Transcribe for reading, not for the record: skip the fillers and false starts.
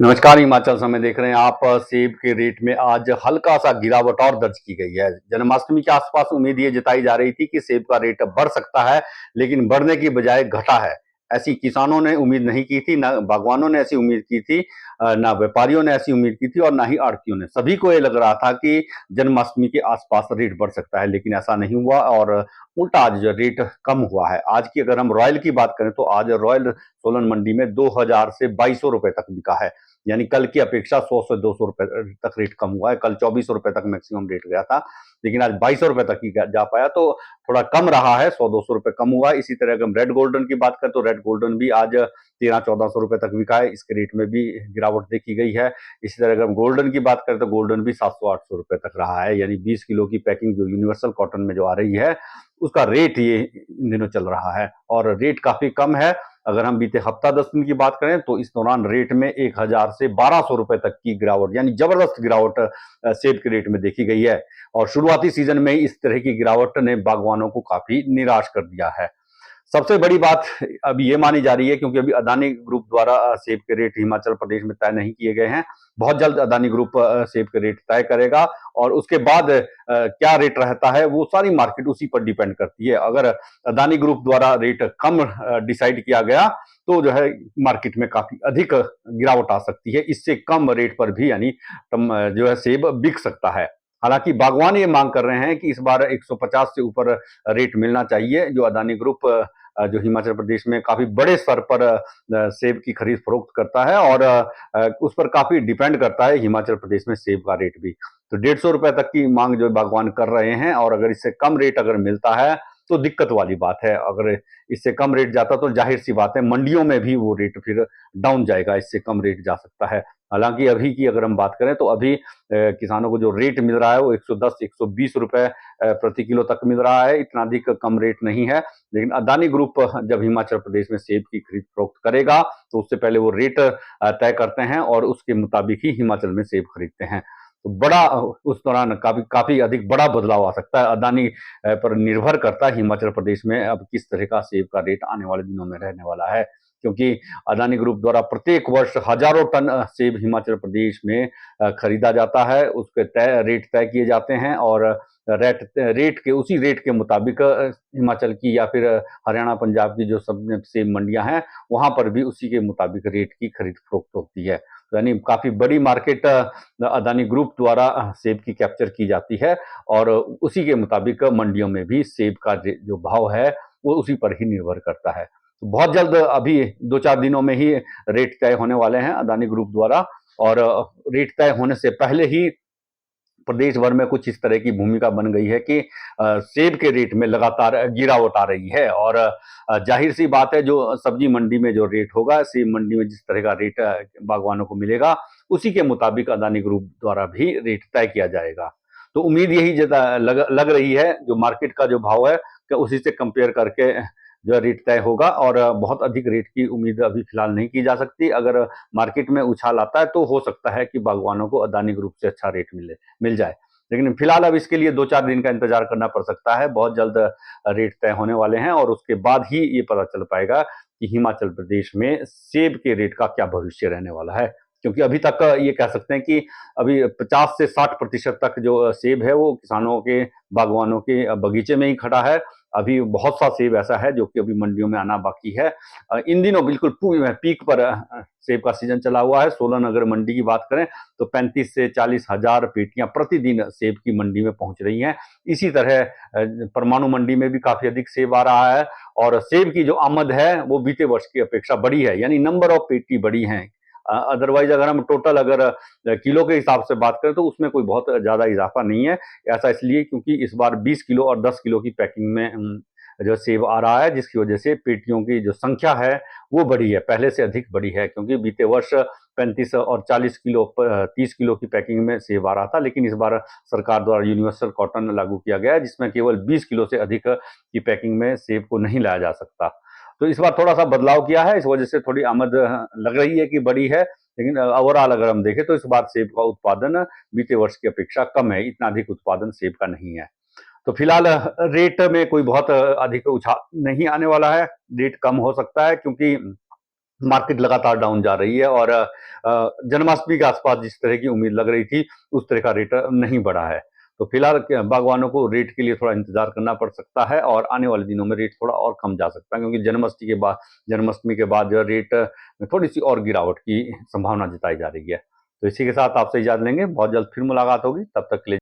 नमस्कार, हिमाचल समय देख रहे हैं आप। सेब के रेट में आज हल्का सा गिरावट और दर्ज की गई है। जन्माष्टमी के आसपास उम्मीद ये जताई जा रही थी कि सेब का रेट बढ़ सकता है, लेकिन बढ़ने की बजाय घटा है। ऐसी किसानों ने उम्मीद नहीं की थी, ना बागवानों ने ऐसी उम्मीद की थी, ना व्यापारियों ने ऐसी उम्मीद की थी और ना ही आढ़तियों ने। सभी को ये लग रहा था कि जन्माष्टमी के आसपास रेट बढ़ सकता है, लेकिन ऐसा नहीं हुआ और उल्टा आज जो रेट कम हुआ है। आज की अगर हम रॉयल की बात करें तो आज रॉयल सोलन मंडी में 2000 से 2200 रुपए तक बिका है। यानी कल की अपेक्षा 100 से 200 रुपए तक रेट कम हुआ है। कल 2400 रुपए तक मैक्सिमम रेट गया था, लेकिन आज 2200 रुपए तक ही जा पाया, तो थोड़ा कम रहा है, 100-200 रुपए कम हुआ है। इसी तरह अगर हम रेड गोल्डन की बात करें तो रेड गोल्डन भी आज 1300-1400 रुपए तक बिका है। इसके रेट में भी गिरावट देखी गई है। इसी तरह अगर हम गोल्डन की बात करें तो गोल्डन भी 700-800 रुपए तक रहा है। यानी 20 किलो की पैकिंग जो यूनिवर्सल कॉटन में जो आ रही है, उसका रेट ये इन दिनों चल रहा है और रेट काफी कम है। अगर हम बीते हफ्ता 10 दिन की बात करें तो इस दौरान रेट में 1000 से 1200 रुपए तक की गिरावट, यानी जबरदस्त गिरावट सेब के रेट में देखी गई है। और शुरुआती सीजन में इस तरह की गिरावट ने बागवानों को काफी निराश कर दिया है। सबसे बड़ी बात अभी ये मानी जा रही है, क्योंकि अभी अदानी ग्रुप द्वारा सेब के रेट हिमाचल प्रदेश में तय नहीं किए गए हैं। बहुत जल्द अदानी ग्रुप सेब के रेट तय करेगा और उसके बाद क्या रेट रहता है वो सारी मार्केट उसी पर डिपेंड करती है। अगर अदानी ग्रुप द्वारा रेट कम डिसाइड किया गया तो जो है मार्केट में काफी अधिक गिरावट आ सकती है। इससे कम रेट पर भी यानी जो है सेब बिक सकता है। हालांकि बागवान ये मांग कर रहे हैं कि इस बार 150 से ऊपर रेट मिलना चाहिए। जो अदानी ग्रुप जो हिमाचल प्रदेश में काफी बड़े स्तर पर सेब की खरीद फरोख्त करता है और उस पर काफी डिपेंड करता है हिमाचल प्रदेश में सेब का रेट भी। तो 150 रुपए तक की मांग जो बागवान कर रहे हैं और अगर इससे कम रेट अगर मिलता है तो दिक्कत वाली बात है। अगर इससे कम रेट जाता तो जाहिर सी बात है मंडियों में भी वो रेट फिर डाउन जाएगा, इससे कम रेट जा सकता है। हालांकि अभी की अगर हम बात करें तो अभी किसानों को जो रेट मिल रहा है वो 110-120 रुपए प्रति किलो तक मिल रहा है। इतना अधिक कम रेट नहीं है। लेकिन अदानी ग्रुप जब हिमाचल प्रदेश में सेब की खरीद फरोख्त करेगा तो उससे पहले वो रेट तय करते हैं और उसके मुताबिक ही हिमाचल में सेब खरीदते हैं। तो बड़ा उस दौरान काफी काफी अधिक बड़ा बदलाव आ सकता है। अदानी पर निर्भर करता है हिमाचल प्रदेश में अब किस तरह का सेब का रेट आने वाले दिनों में रहने वाला है, क्योंकि अदानी ग्रुप द्वारा प्रत्येक वर्ष हजारों टन सेब हिमाचल प्रदेश में खरीदा जाता है। उसके रेट तय किए जाते हैं और रेट के उसी रेट के मुताबिक हिमाचल की या फिर हरियाणा पंजाब की जो सब सेब मंडियां हैं वहां पर भी उसी के मुताबिक रेट की खरीद फरोख्त होती है। तो यानी काफी बड़ी मार्केट अदानी ग्रुप द्वारा सेब की कैप्चर की जाती है और उसी के मुताबिक मंडियों में भी सेब का जो भाव है वो उसी पर ही निर्भर करता है। तो बहुत जल्द अभी 2-4 दिनों में ही रेट तय होने वाले हैं अदानी ग्रुप द्वारा और रेट तय होने से पहले ही प्रदेश भर में कुछ इस तरह की भूमिका बन गई है कि सेब के रेट में लगातार गिरावट आ रही है और जाहिर सी बात है जो सब्जी मंडी में जो रेट होगा, सेब मंडी में जिस तरह का रेट बागवानों को मिलेगा उसी के मुताबिक अदानी ग्रुप द्वारा भी रेट तय किया जाएगा। तो उम्मीद यही लग रही है जो मार्केट का जो भाव है कि उसी से कंपेयर करके जो रेट तय होगा और बहुत अधिक रेट की उम्मीद अभी फिलहाल नहीं की जा सकती। अगर मार्केट में उछाल आता है तो हो सकता है कि बागवानों को अदानी ग्रुप से अच्छा रेट मिल जाए, लेकिन फिलहाल अब इसके लिए 2-4 दिन का इंतजार करना पड़ सकता है। बहुत जल्द रेट तय होने वाले हैं और उसके बाद ही ये पता चल पाएगा कि हिमाचल प्रदेश में सेब के रेट का क्या भविष्य रहने वाला है। क्योंकि अभी तक ये कह सकते हैं कि अभी 50 से 60% तक जो सेब है वो किसानों के, बागवानों के बगीचे में ही खड़ा है। अभी बहुत सा सेब ऐसा है जो कि अभी मंडियों में आना बाकी है। इन दिनों बिल्कुल पीक पर सेब का सीजन चला हुआ है। सोलन अगर मंडी की बात करें तो 35 से 40 हजार पेटियां प्रतिदिन सेब की मंडी में पहुंच रही हैं। इसी तरह परमाणु मंडी में भी काफी अधिक सेब आ रहा है और सेब की जो आमद है वो बीते वर्ष की अपेक्षा बड़ी है, यानी नंबर ऑफ पेटी बड़ी है। अदरवाइज अगर हम टोटल अगर किलो के हिसाब से बात करें तो उसमें कोई बहुत ज्यादा इजाफा नहीं है। ऐसा इसलिए क्योंकि इस बार 20 किलो और 10 किलो की पैकिंग में जो सेब आ रहा है, जिसकी वजह से पेटियों की जो संख्या है वो बढ़ी है, पहले से अधिक बढ़ी है। क्योंकि बीते वर्ष 35 और 40 किलो 30 किलो की पैकिंग में सेब आ रहा था, लेकिन इस बार सरकार द्वारा यूनिवर्सल कॉटन लागू किया गया है जिसमें केवल 20 किलो से अधिक की पैकिंग में सेब को नहीं लाया जा सकता। तो इस बार थोड़ा सा बदलाव किया है, इस वजह से थोड़ी आमद लग रही है कि बड़ी है, लेकिन ओवरऑल अगर हम देखें तो इस बार सेब का उत्पादन बीते वर्ष की अपेक्षा कम है। इतना अधिक उत्पादन सेब का नहीं है। तो फिलहाल रेट में कोई बहुत अधिक उछाल नहीं आने वाला है। रेट कम हो सकता है क्योंकि मार्केट लगातार डाउन जा रही है और जन्माष्टमी के आसपास जिस तरह की उम्मीद लग रही थी उस तरह का रेट नहीं बढ़ा है। तो फिलहाल बागवानों को रेट के लिए थोड़ा इंतजार करना पड़ सकता है और आने वाले दिनों में रेट थोड़ा और कम जा सकता है, क्योंकि जन्माष्टमी के बाद जो रेट में थोड़ी सी और गिरावट की संभावना जताई जा रही है। तो इसी के साथ आपसे इजाजत लेंगे, बहुत जल्द फिर मुलाकात होगी, तब तक के लिए